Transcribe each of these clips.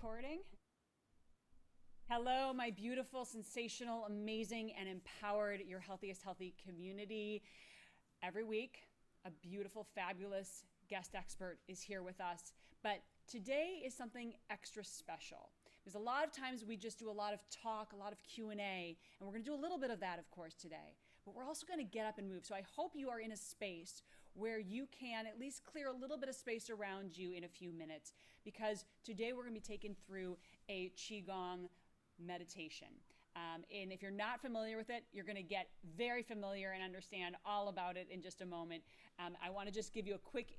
recording. Hello, my beautiful, sensational, amazing, and empowered Your Healthiest Healthy community. Every week, a beautiful, fabulous guest expert is here with us. But today is something extra special. Because a lot of times we just do a lot of talk, a lot of Q&A, and we're going to do a little bit of that, of course, today. But we're also going to get up and move. So I hope you are in a space where you can at least clear a little bit of space around you in a few minutes, because today we're going to be taken through a QiGong meditation. And if you're not familiar with it, you're going to get very familiar and understand all about it in just a moment. I want to just give you a quick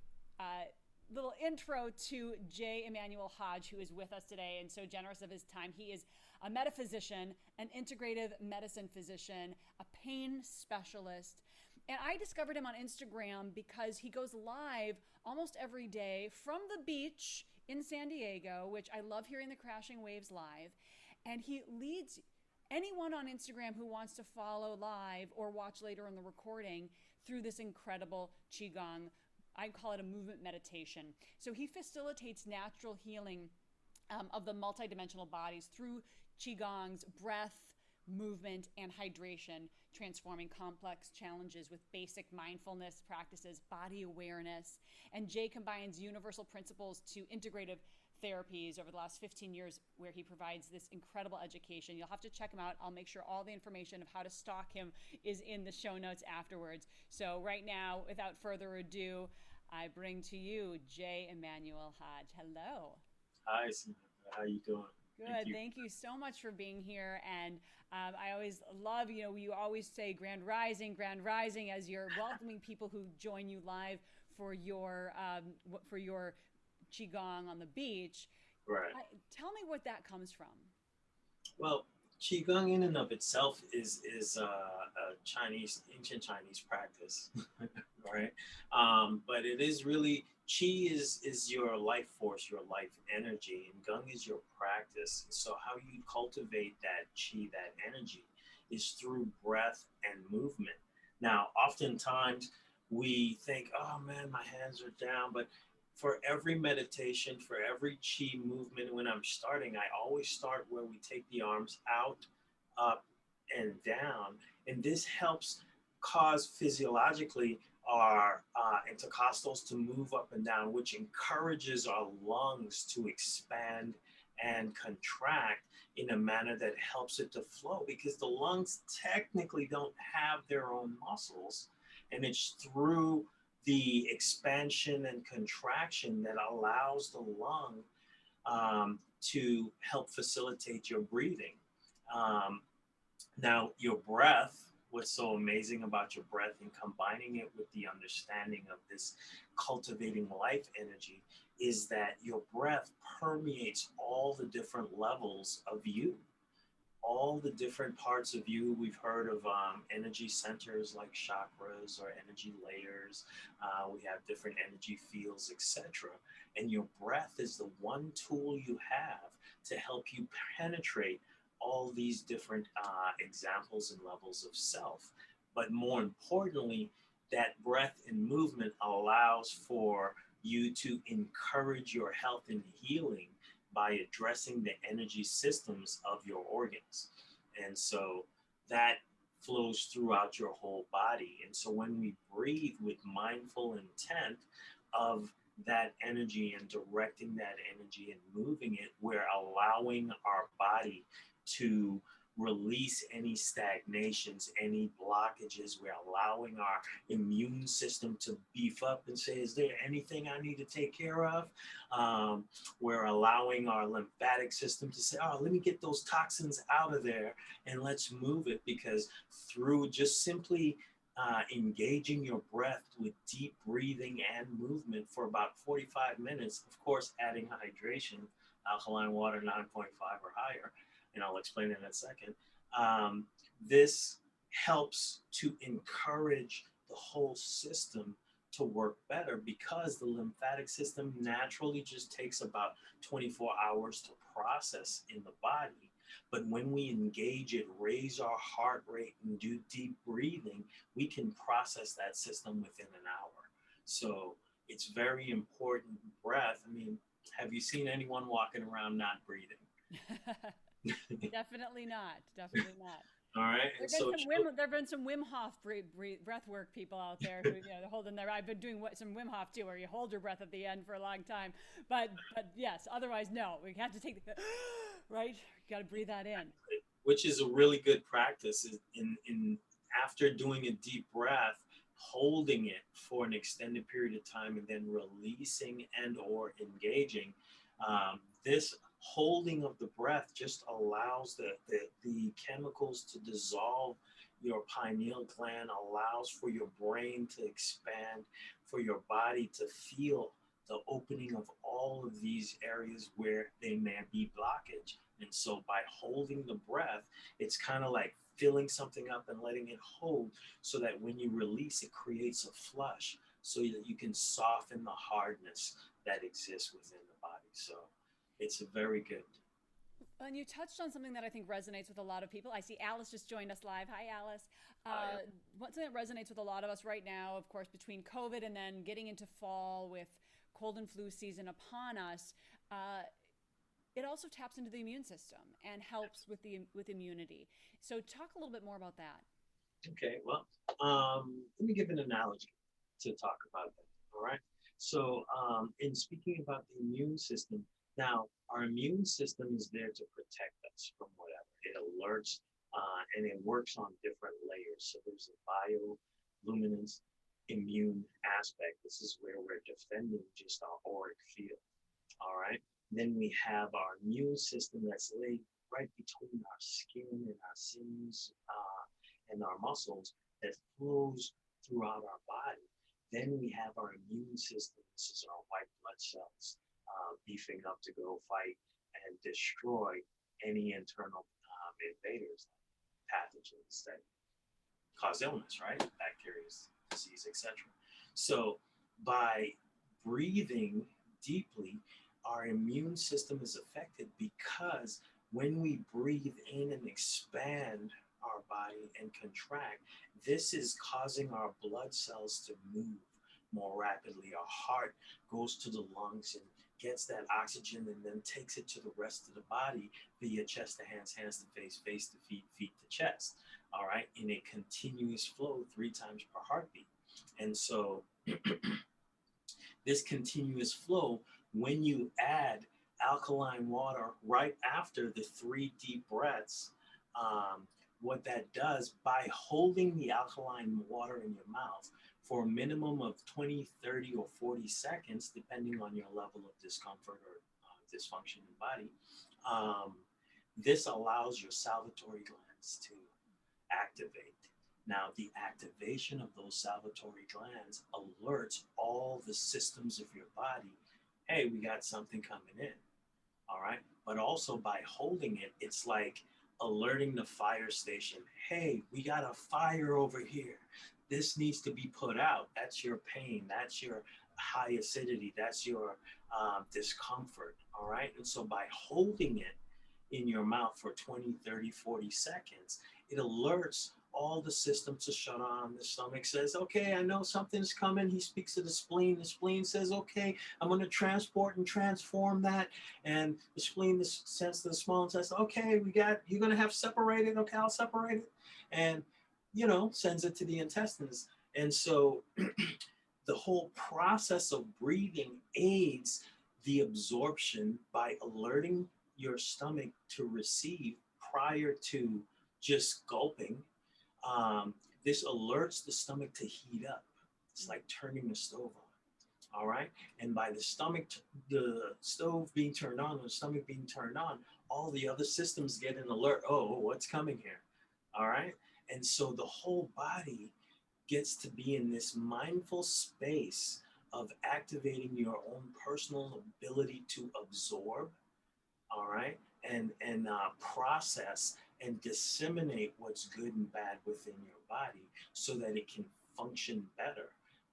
little intro to Emanuel Hodge, who is with us today and so generous of his time. He is a metaphysician, an integrative medicine physician, a pain specialist. And I discovered him on Instagram because he goes live almost every day from the beach in San Diego, which I love hearing the crashing waves live. And he leads anyone on Instagram who wants to follow live or watch later on the recording through this incredible QiGong. I call it a movement meditation. So he facilitates natural healing of the multidimensional bodies through QiGong's breath, movement, and hydration, transforming complex challenges with basic mindfulness practices, body awareness. And Jay combines universal principles to integrative therapies over the last 15 years, where he provides this incredible education. You'll have to check him out. I'll make sure all the information of how to stalk him is in the show notes afterwards. So right now, without further ado, I bring to you Emanuel Hodge. Hello. Hi, Samantha. How you doing? Thank Good. you. Thank you so much for being here. And I always love, you always say grand rising as you're welcoming people who join you live for your qigong on the beach. Right. Tell me what that comes from. Well, qigong in and of itself is a Chinese, ancient Chinese practice, right? But it is really qi is your life force, your life energy, and gung is your practice. So how you cultivate that qi, that energy, is through breath and movement. Now, oftentimes we think, oh man, my hands are down, but for every meditation, for every chi movement, when I'm starting, I always start where we take the arms out, up, and down. And this helps cause physiologically our intercostals to move up and down, which encourages our lungs to expand and contract in a manner that helps it to flow, because the lungs technically don't have their own muscles. And it's through the expansion and contraction that allows the lung to help facilitate your breathing. Um, Now, your breath, what's so amazing about your breath and combining it with the understanding of this cultivating life energy, is that your breath permeates all the different levels of you, all the different parts of you. We've heard of energy centers like chakras or energy layers. We have different energy fields, etc. And your breath is the one tool you have to help you penetrate all these different examples and levels of self. But more importantly, that breath and movement allows for you to encourage your health and healing by addressing the energy systems of your organs. And so that flows throughout your whole body. And so when we breathe with mindful intent of that energy and directing that energy and moving it, we're allowing our body to release any stagnations, any blockages. We're allowing our immune system to beef up and say, is there anything I need to take care of? We're allowing our lymphatic system to say, oh, let me get those toxins out of there and let's move it. Because through just simply engaging your breath with deep breathing and movement for about 45 minutes, of course, adding hydration, alkaline water 9.5 or higher, and I'll explain it in a second. This helps to encourage the whole system to work better, because the lymphatic system naturally just takes about 24 hours to process in the body. But when we engage it, raise our heart rate, and do deep breathing, we can process that system within an hour. So it's very important. Breath, I mean, Have you seen anyone walking around not breathing? Definitely not. Definitely not. All right. And so, There've been some Wim Hof breath work people out there who, they're holding their. I've been doing some Wim Hof too, where you hold your breath at the end for a long time. But yes, otherwise no. We have to take the right. You got to breathe that in. which is a really good practice, is in after doing a deep breath, holding it for an extended period of time and then releasing and or engaging. This holding of the breath just allows the chemicals to dissolve. Your pineal gland allows for your brain to expand, for your body to feel the opening of all of these areas where they may be blockage. And so by holding the breath, it's kind of like filling something up and letting it hold, so that when you release, it creates a flush so that you can soften the hardness that exists within the body. So it's a very good. And you touched on something that I think resonates with a lot of people. I see Alice just joined us live. Hi, Alice. Something that resonates with a lot of us right now, of course, between COVID and then getting into fall with cold and flu season upon us, it also taps into the immune system and helps with immunity. So talk a little bit more about that. Okay, well, let me give an analogy to talk about that. All right. So, in speaking about the immune system, now our immune system is there to protect us from whatever. It alerts and it works on different layers. So there's a bioluminescence immune aspect. This is where we're defending just our auric field. All right. Then we have our immune system that's laid right between our skin and our sinews and our muscles, that flows throughout our body. Then we have our immune system. This is our white blood cells beefing up to go fight and destroy any internal invaders, pathogens that cause illness, right? Bacteria, disease, etc. So by breathing deeply, our immune system is affected, because when we breathe in and expand our body and contract, this is causing our blood cells to move more rapidly. Our heart goes to the lungs and gets that oxygen and then takes it to the rest of the body via chest to hands, hands to face, face to feet, feet to chest. All right, in a continuous flow 3 times per heartbeat. And so this continuous flow, when you add alkaline water right after the 3 deep breaths, what that does, by holding the alkaline water in your mouth for a minimum of 20, 30, or 40 seconds, depending on your level of discomfort or dysfunction in the body, this allows your salivary glands to activate. Now, the activation of those salivary glands alerts all the systems of your body, hey, we got something coming in. All right. But also by holding it, it's like alerting the fire station, hey, we got a fire over here. This needs to be put out. That's your pain. That's your high acidity. That's your discomfort. All right. And so by holding it in your mouth for 20, 30, 40 seconds, it alerts all the systems to shut on. The stomach says, okay, I know something's coming. He speaks to the spleen. The spleen says, okay, I'm going to transport and transform that. And the spleen says to the small intestine, okay, you're going to have separated. Okay, I'll separate it. And, sends it to the intestines. And so the whole process of breathing aids the absorption by alerting your stomach to receive prior to just gulping. This alerts the stomach to heat up. It's like turning the stove on. All right. And by the stove being turned on, or the stomach being turned on, all the other systems get an alert. Oh, what's coming here? All right. And so the whole body gets to be in this mindful space of activating your own personal ability to absorb. All right. And process and disseminate what's good and bad within your body so that it can function better.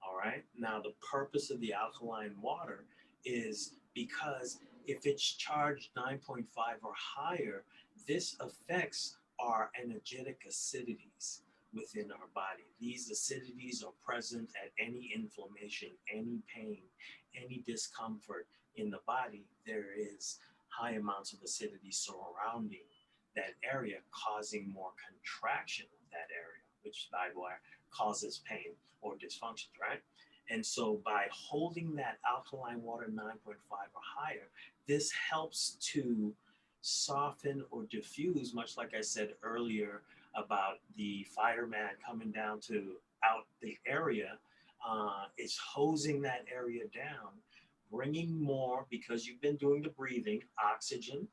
All right. Now, the purpose of the alkaline water is because if it's charged 9.5 or higher, this affects our energetic acidities within our body. These acidities are present at any inflammation, any pain, any discomfort in the body, there is high amounts of acidity surrounding that area, causing more contraction of that area, which by the way causes pain or dysfunctions, right? And so by holding that alkaline water 9.5 or higher, this helps to soften or diffuse, much like I said earlier about the fireman coming down to out the area. It's hosing that area down, bringing more, because you've been doing the breathing, oxygen,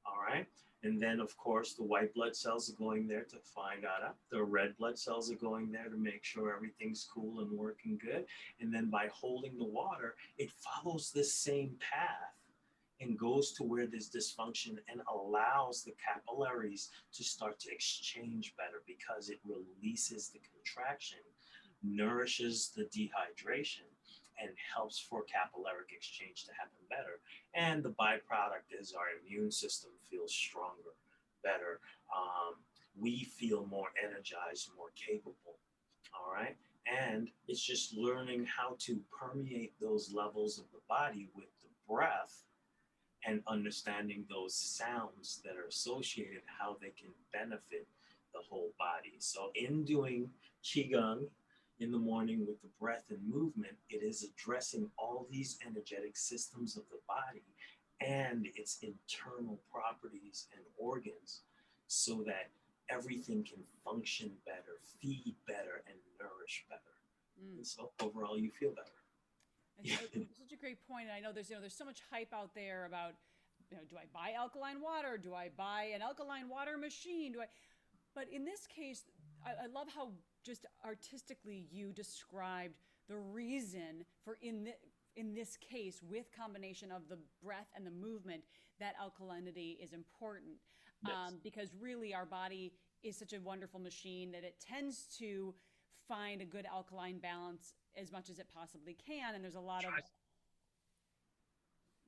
all right? And then, of course, the white blood cells are going there to find out. The red blood cells are going there to make sure everything's cool and working good. And then by holding the water, it follows this same path and goes to where there's dysfunction and allows the capillaries to start to exchange better because it releases the contraction, nourishes the dehydration, and helps for capillary exchange to happen better. And the byproduct is our immune system feels stronger, better. We feel more energized, more capable. All right. And it's just learning how to permeate those levels of the body with the breath and understanding those sounds that are associated, how they can benefit the whole body. So in doing Qigong in the morning with the breath and movement, it is addressing all these energetic systems of the body and its internal properties and organs so that everything can function better, feed better, and nourish better. And so overall, you feel better. It's such a great point. And I know there's so much hype out there about, do I buy alkaline water? Do I buy an alkaline water machine? But in this case, I love how just artistically you described the reason for in this case, with combination of the breath and the movement, that alkalinity is important. Yes. Because really our body is such a wonderful machine that it tends to find a good alkaline balance as much as it possibly can. And there's a lot of...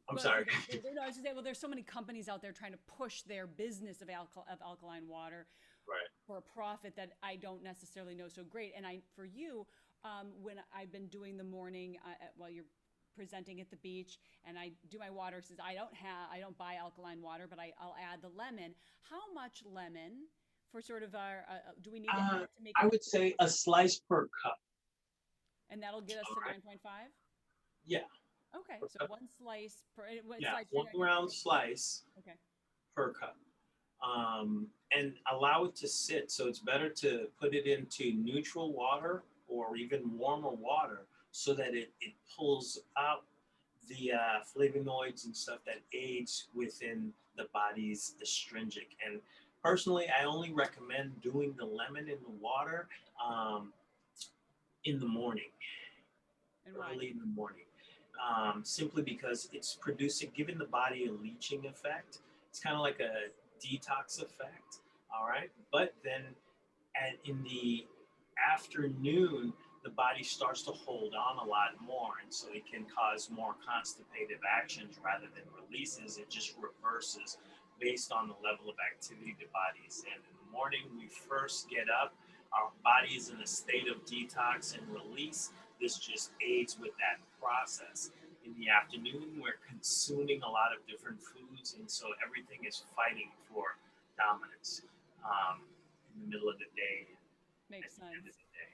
I'm sorry. I was just saying, well, there's so many companies out there trying to push their business of alkaline water Right. for a profit that I don't necessarily know so great. And for you, when I've been doing the morning while you're presenting at the beach, and I do my water, says I don't buy alkaline water, but I'll add the lemon. How much lemon for sort of our do we need to add to make it? I would say a slice per cup. And that'll get us to 9.5? Yeah. Okay, so cup. one slice per... Yeah, slice one round slice per cup. And allow it to sit. So it's better to put it into neutral water or even warmer water so that it pulls out the flavonoids and stuff that aids within the body's astringent. And personally, I only recommend doing the lemon in the water in the morning, early in the morning, simply because it's producing, giving the body a leaching effect. It's kind of like a detox effect, all right? But then in the afternoon, the body starts to hold on a lot more, and so it can cause more constipative actions rather than releases. It just reverses based on the level of activity the body is in. In the morning, we first get up, our body is in a state of detox and release. This just aids with that process. In the afternoon, we're consuming a lot of different foods, and so everything is fighting for dominance in the middle of the day. Makes sense.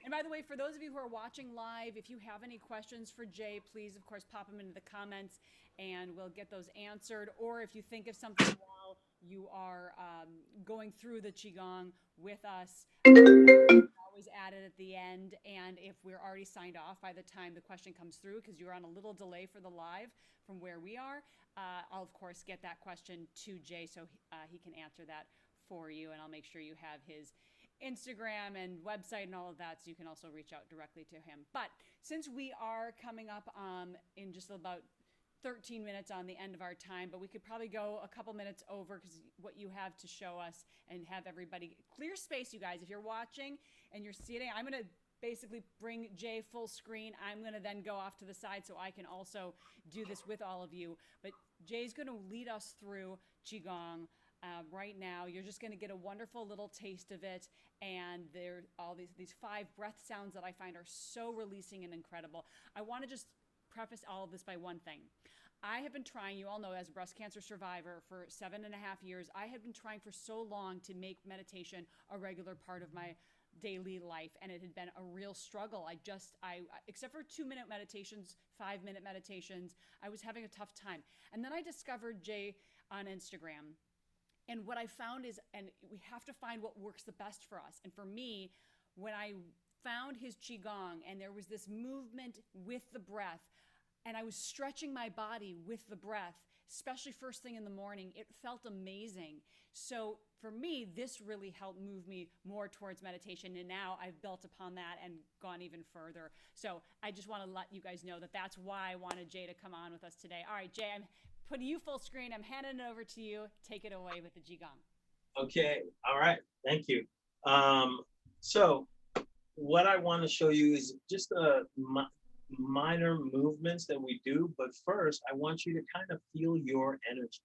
And by the way, for those of you who are watching live, if you have any questions for Jay, please, of course, pop them into the comments and we'll get those answered. Or if you think of something while you are going through the Qigong with us, always add it at the end. And if we're already signed off by the time the question comes through, because you're on a little delay for the live from where we are, I'll, of course, get that question to Jay so he can answer that for you. And I'll make sure you have his Instagram and website and all of that, so you can also reach out directly to him. But since we are coming up in just about 13 minutes on the end of our time, but we could probably go a couple minutes over because what you have to show us and have everybody clear space, you guys. If you're watching and you're sitting, I'm going to basically bring Jay full screen. I'm going to then go off to the side so I can also do this with all of you. But Jay's going to lead us through Qigong. Right now, you're just going to get a wonderful little taste of it, and there are all these 5 breath sounds that I find are so releasing and incredible. I want to just preface all of this by one thing. I have been trying, you all know, as a breast cancer survivor for 7.5 years, I have been trying for so long to make meditation a regular part of my daily life, and it had been a real struggle. I except for 2-minute meditations, 5-minute meditations, I was having a tough time. And then I discovered Jay on Instagram. And what I found is, and we have to find what works the best for us. And for me, when I found his QiGong and there was this movement with the breath, and I was stretching my body with the breath, especially first thing in the morning, it felt amazing. So for me, this really helped move me more towards meditation. And now I've built upon that and gone even further. So I just want to let you guys know that that's why I wanted Jay to come on with us today. All right, Jay, I'm putting you full screen. I'm handing it over to you. Take it away with the QiGong. Okay. All right. Thank you. So what I want to show you is just minor movements that we do. But first, I want you to kind of feel your energy.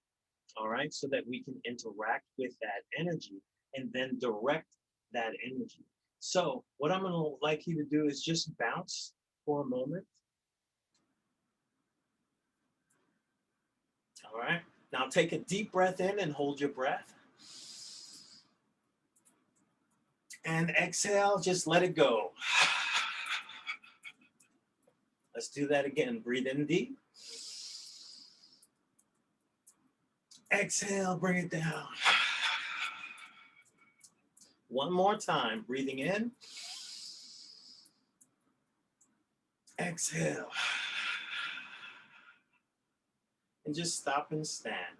All right. So that we can interact with that energy and then direct that energy. So what I'm going to like you to do is just bounce for a moment. All right. Now take a deep breath in and hold your breath. And exhale, just let it go. Let's do that again. Breathe in deep. Exhale, bring it down. One more time. Breathing in. Exhale. And just stop and stand.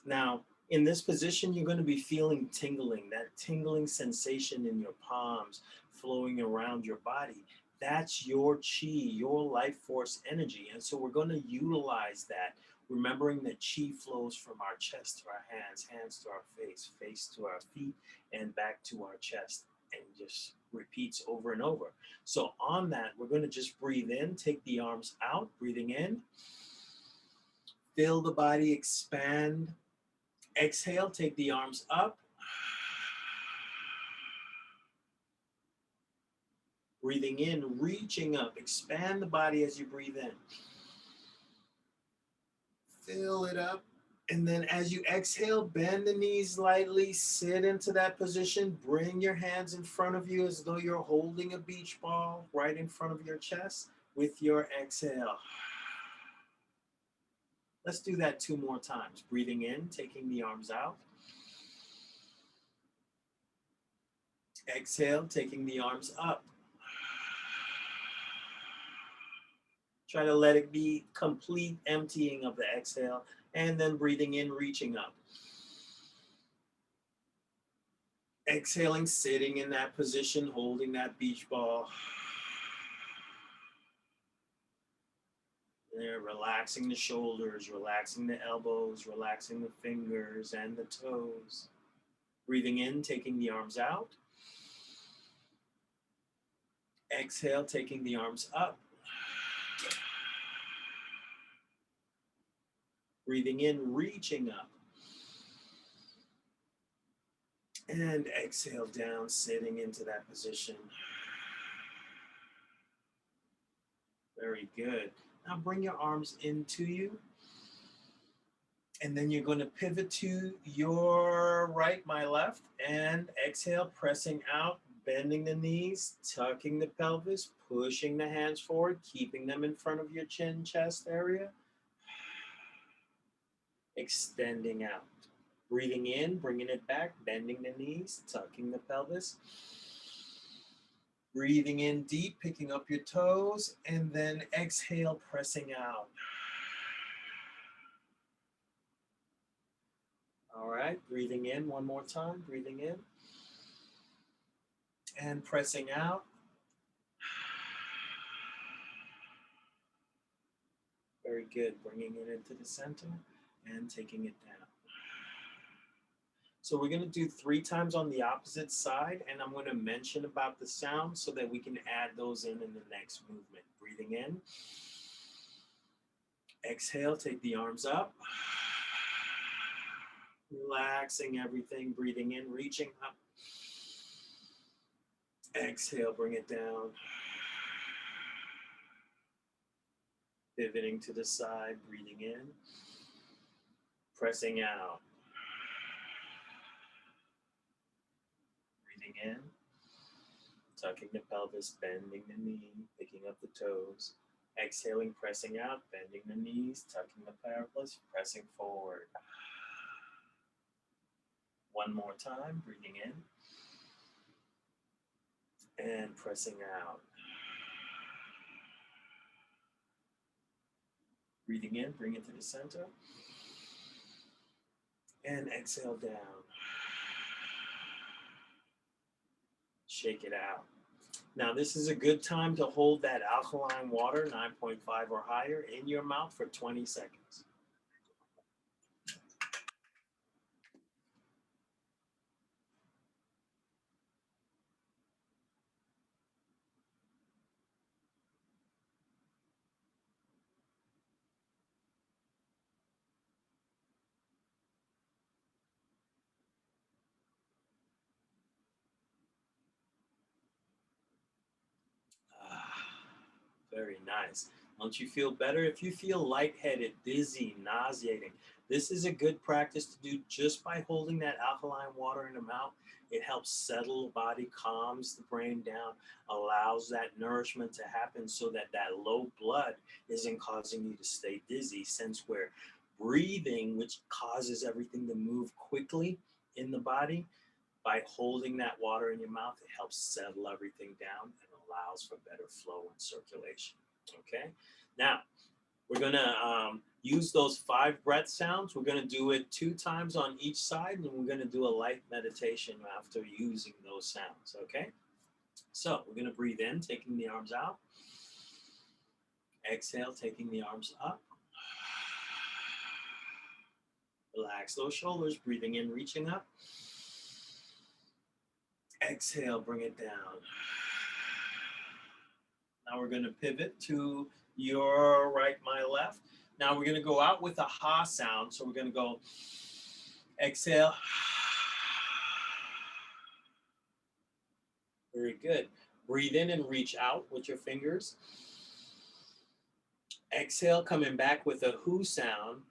Now, in this position, you're going to be feeling tingling, that tingling sensation in your palms, flowing around your body. That's your chi, your life force energy. And so we're going to utilize that, remembering that chi flows from our chest to our hands, hands to our face, face to our feet, and back to our chest, and just repeats over and over. So on that, we're going to just breathe in, take the arms out, breathing in. Feel the body expand. Exhale, take the arms up. Breathing in, reaching up. Expand the body as you breathe in. Fill it up. And then as you exhale, bend the knees lightly. Sit into that position. Bring your hands in front of you as though you're holding a beach ball right in front of your chest with your exhale. Let's do that 2 more times. Breathing in, taking the arms out. Exhale, taking the arms up. Try to let it be complete emptying of the exhale, and then breathing in, reaching up. Exhaling, sitting in that position, holding that beach ball. There, relaxing the shoulders, relaxing the elbows, relaxing the fingers and the toes. Breathing in, taking the arms out. Exhale, taking the arms up. Breathing in, reaching up. And exhale down, sitting into that position. Very good. Now bring your arms into you. And then you're going to pivot to your right, my left, and exhale, pressing out, bending the knees, tucking the pelvis, pushing the hands forward, keeping them in front of your chin, chest area. Extending out. Breathing in, bringing it back, bending the knees, tucking the pelvis. Breathing in deep, picking up your toes, and then exhale, pressing out. All right, breathing in one more time, breathing in. And pressing out. Very good, bringing it into the center and taking it down. So we're going to do 3 times on the opposite side, and I'm going to mention about the sound so that we can add those in the next movement. Breathing in. Exhale, take the arms up. Relaxing everything, breathing in, reaching up. Exhale, bring it down. Pivoting to the side, breathing in, pressing out. Breathing in, tucking the pelvis, bending the knee, picking up the toes. Exhaling, pressing out, bending the knees, tucking the pelvis, pressing forward. One more time, breathing in and pressing out. Breathing in, bring it to the center. And exhale down. Shake it out. Now, this is a good time to hold that alkaline water, 9.5 or higher, in your mouth for 20 seconds. Very nice. Don't you feel better? If you feel lightheaded, dizzy, nauseating, this is a good practice to do just by holding that alkaline water in the mouth. It helps settle the body, calms the brain down, allows that nourishment to happen so that that low blood isn't causing you to stay dizzy, since we're breathing, which causes everything to move quickly in the body. By holding that water in your mouth, it helps settle everything down and allows for better flow and circulation. Okay, now we're gonna use those 5 breath sounds. We're gonna do it 2 times on each side, and we're gonna do a light meditation after using those sounds. Okay, so we're gonna breathe in, taking the arms out. Exhale, taking the arms up. Relax those shoulders, breathing in, reaching up. Exhale, bring it down. Now we're going to pivot to your right, my left. Now we're going to go out with a ha sound. So we're going to go exhale. Very good. Breathe in and reach out with your fingers. Exhale, coming back with a hu sound.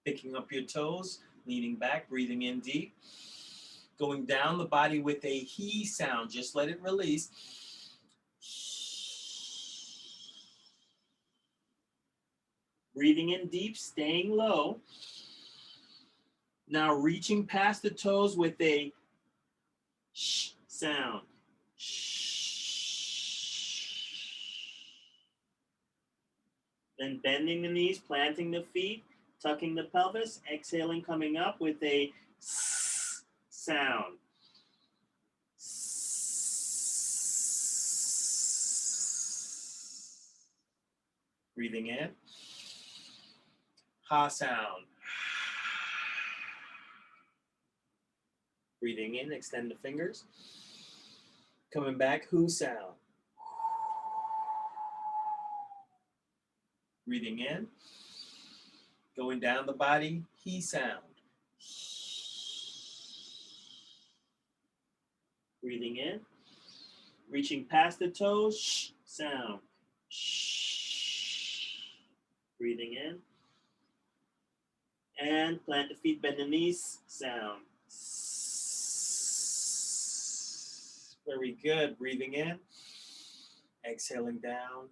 Picking up your toes, leaning back, breathing in deep. Going down the body with a he sound. Just let it release. Breathing in deep, staying low. Now reaching past the toes with a sh sound. Then bending the knees, planting the feet, tucking the pelvis, exhaling, coming up with a s sound. Breathing in. Ha sound. Breathing in, extend the fingers. Coming back, hu sound. Breathing in. Going down the body, he sound. Breathing in. Reaching past the toes, sh sound. Shh. Breathing in. And plant the feet, bend the knees, sound. Very good. Breathing in. Exhaling down.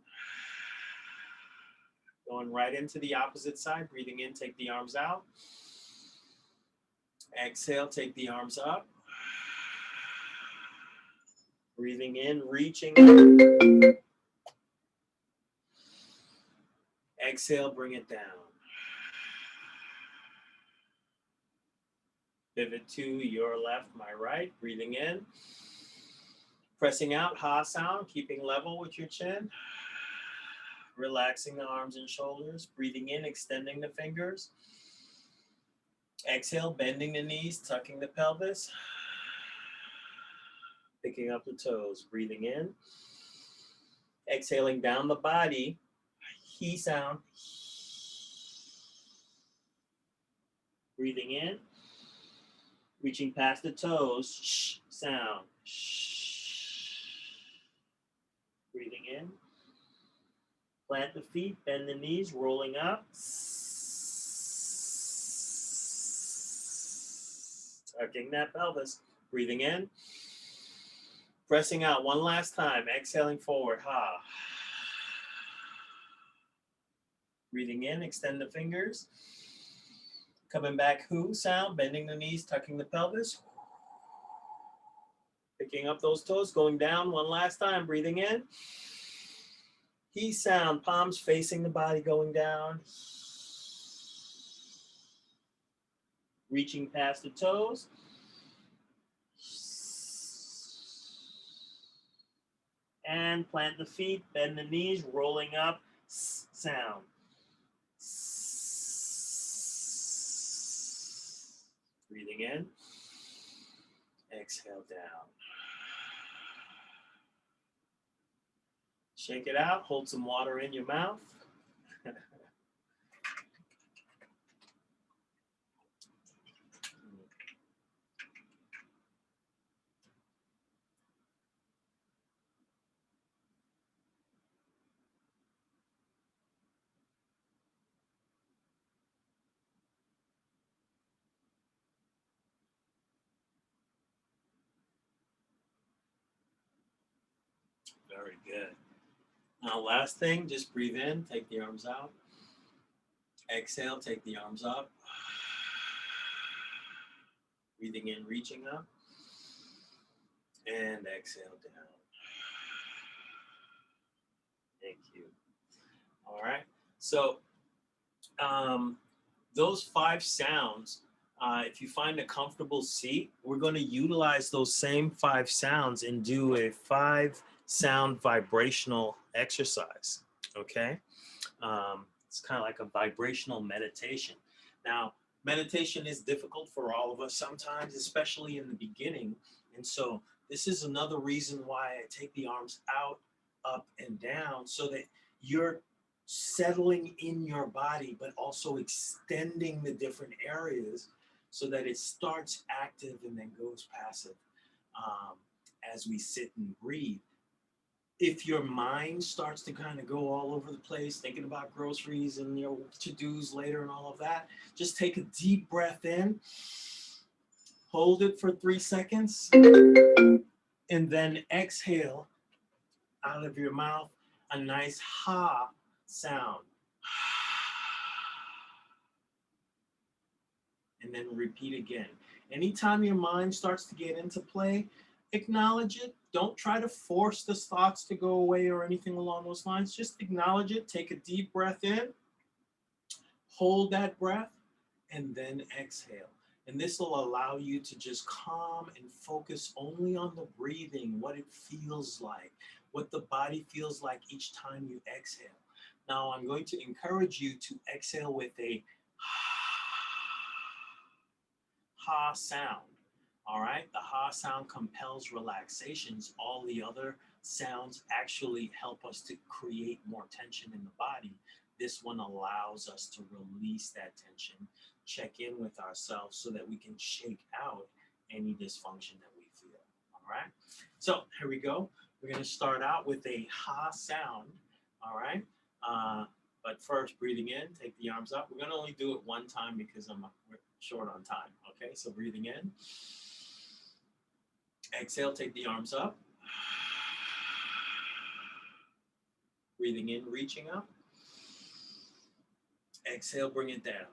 Going right into the opposite side. Breathing in, take the arms out. Exhale, take the arms up. Breathing in, reaching. Exhale, bring it down. Pivot to your left, my right. Breathing in. Pressing out, ha sound, keeping level with your chin. Relaxing the arms and shoulders. Breathing in, extending the fingers. Exhale, bending the knees, tucking the pelvis. Picking up the toes. Breathing in. Exhaling down the body. He sound. Breathing in. Reaching past the toes. Sh sound. Shh. Breathing in. Plant the feet, bend the knees, rolling up. Tucking that pelvis. Breathing in. Pressing out one last time. Exhaling forward. Ha. Breathing in, extend the fingers. Coming back, hu sound, bending the knees, tucking the pelvis. Picking up those toes, going down one last time, breathing in. He sound, palms facing the body, going down. Reaching past the toes. And plant the feet, bend the knees, rolling up, sound. Breathing in. Exhale down. Shake it out. Hold some water in your mouth. Very good. Now, last thing, just breathe in, take the arms out. Exhale, take the arms up. Breathing in, reaching up. And exhale down. Thank you. All right. So those 5 sounds, if you find a comfortable seat, we're going to utilize those same 5 sounds and do a 5 sound vibrational exercise. Okay. It's kind of like a vibrational meditation. Now, meditation is difficult for all of us sometimes, especially in the beginning. And so this is another reason why I take the arms out, up, and down, so that you're settling in your body, but also extending the different areas so that it starts active and then goes passive as we sit and breathe. If your mind starts to kind of go all over the place, thinking about groceries and your to-dos later and all of that, just take a deep breath in, hold it for 3 seconds, and then exhale out of your mouth a nice ha sound. And then repeat again. Anytime your mind starts to get into play, acknowledge it. Don't try to force the thoughts to go away or anything along those lines. Just acknowledge it. Take a deep breath in. Hold that breath and then exhale. And this will allow you to just calm and focus only on the breathing, what it feels like, what the body feels like each time you exhale. Now, I'm going to encourage you to exhale with a ha sound. All right, the ha sound compels relaxations. All the other sounds actually help us to create more tension in the body. This one allows us to release that tension, check in with ourselves so that we can shake out any dysfunction that we feel. All right, so here we go. We're going to start out with a ha sound. All right, but first, breathing in, take the arms up. We're going to only do it one time because we're short on time. Okay, so breathing in. Exhale, take the arms up. Breathing in, reaching up. Exhale, bring it down.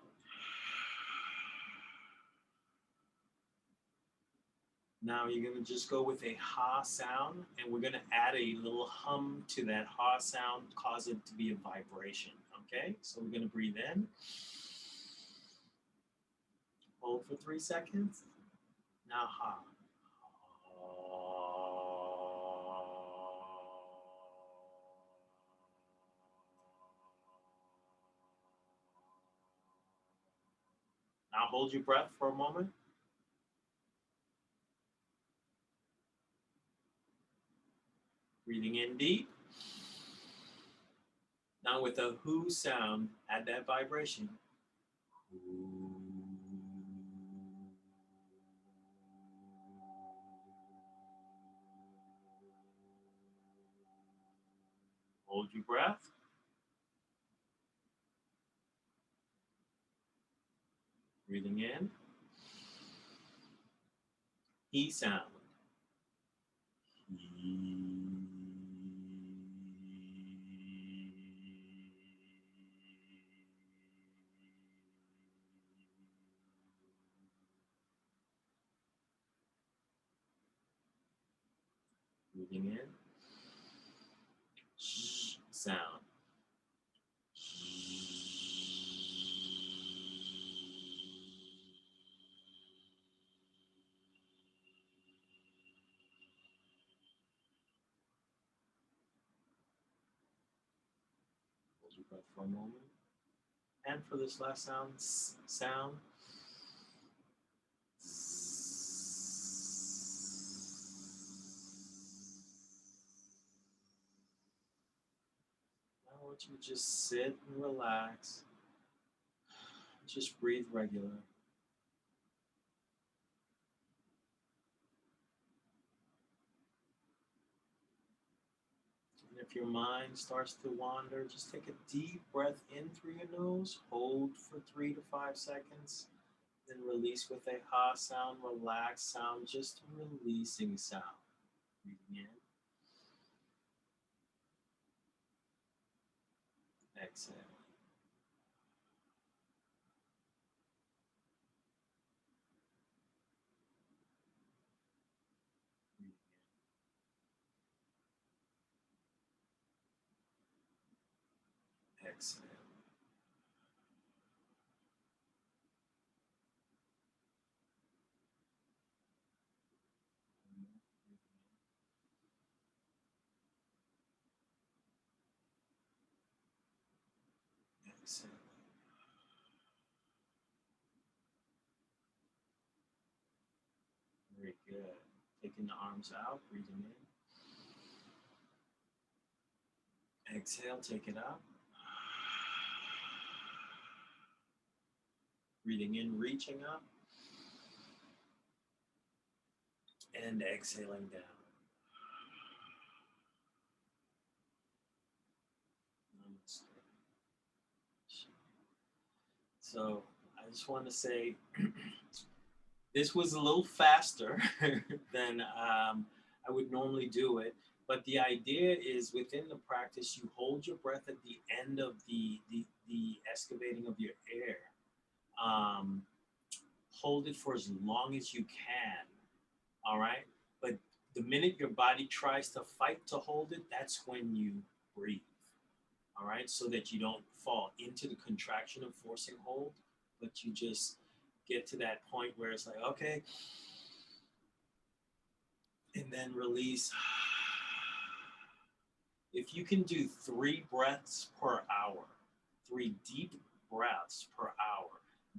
Now you're going to just go with a ha sound, and we're going to add a little hum to that ha sound, cause it to be a vibration. Okay, so we're going to breathe in. Hold for 3 seconds. Now ha. Now hold your breath for a moment. Breathing in deep. Now with a hu sound, add that vibration. Hold your breath. Breathing in. E sound. Breathing in. Sh sound. Hold your breath for a moment. And for this last sound, sound. Now I want you to just sit and relax. Just breathe regular. And if your mind starts to wander, just take a deep breath in through your nose, hold for 3 to 5 seconds, then release with a ha sound, relaxed sound, just releasing sound. Breathing in, exhale. Exhale. Exhale. Very good. Taking the arms out, breathing in. Exhale, take it out. Breathing in, reaching up. And exhaling down. Namaste. So I just want to say this was a little faster than I would normally do it. But the idea is within the practice, you hold your breath at the end of the excavating of your air. Hold it for as long as you can, all right? But the minute your body tries to fight to hold it, that's when you breathe, all right? So that you don't fall into the contraction of forcing hold, but you just get to that point where it's like, okay, and then release. If you can do 3 breaths per hour, 3 deep breaths per hour,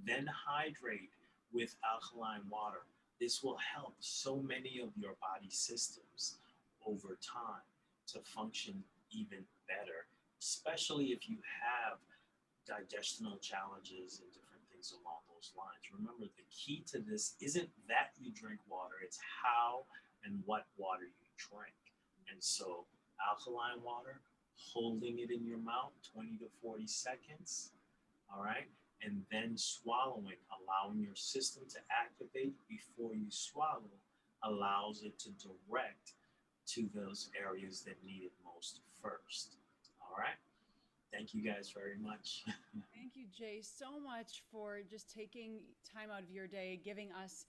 then hydrate with alkaline water, this will help so many of your body systems over time to function even better, especially if you have digestional challenges and different things along those lines. Remember, the key to this isn't that you drink water, it's how and what water you drink. And so alkaline water, holding it in your mouth 20 to 40 seconds, all right? And then swallowing, allowing your system to activate before you swallow, allows it to direct to those areas that need it most first, all right? Thank you guys very much. Thank you, Jay, so much for just taking time out of your day, giving us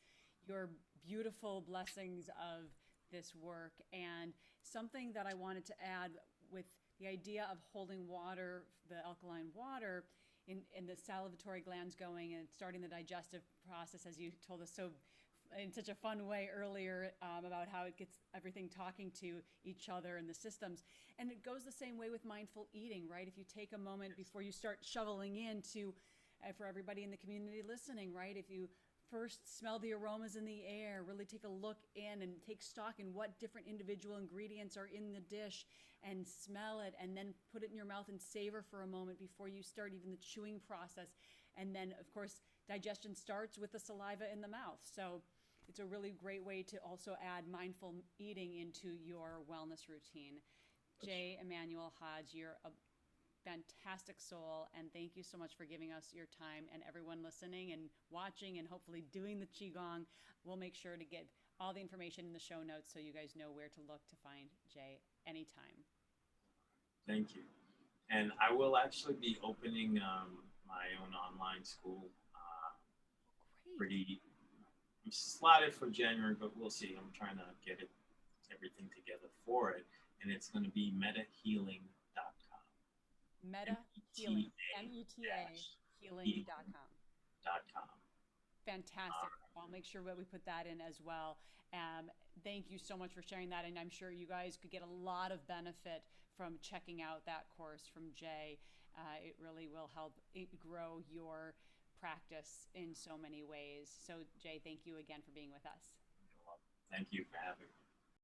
your beautiful blessings of this work. And something that I wanted to add with the idea of holding water, the alkaline water, in the salivatory glands going and starting the digestive process, as you told us so in such a fun way earlier about how it gets everything talking to each other in the systems. And it goes the same way with mindful eating, right? If you take a moment before you start shoveling into, for everybody in the community listening, right? If you first smell the aromas in the air, really take a look in and take stock in what different individual ingredients are in the dish and smell it, and then put it in your mouth and savor for a moment before you start even the chewing process. And then, of course, digestion starts with the saliva in the mouth. So it's a really great way to also add mindful eating into your wellness routine. Jay Emanuel Hodge, you're a fantastic soul, and thank you so much for giving us your time. And everyone listening and watching and hopefully doing the Qigong, we'll make sure to get all the information in the show notes so you guys know where to look to find Jay anytime. Thank you. And I will actually be opening my own online school. Great. Pretty I'm slotted for January, but we'll see. I'm trying to get everything together for it, and it's going to be metahealing.com. Meta Healing, META healing.com. Fantastic. I'll make sure that we put that in as well. Thank you so much for sharing that. And I'm sure you guys could get a lot of benefit from checking out that course from Jay. It really will help grow your practice in so many ways. So Jay, thank you again for being with us. Thank you for having me.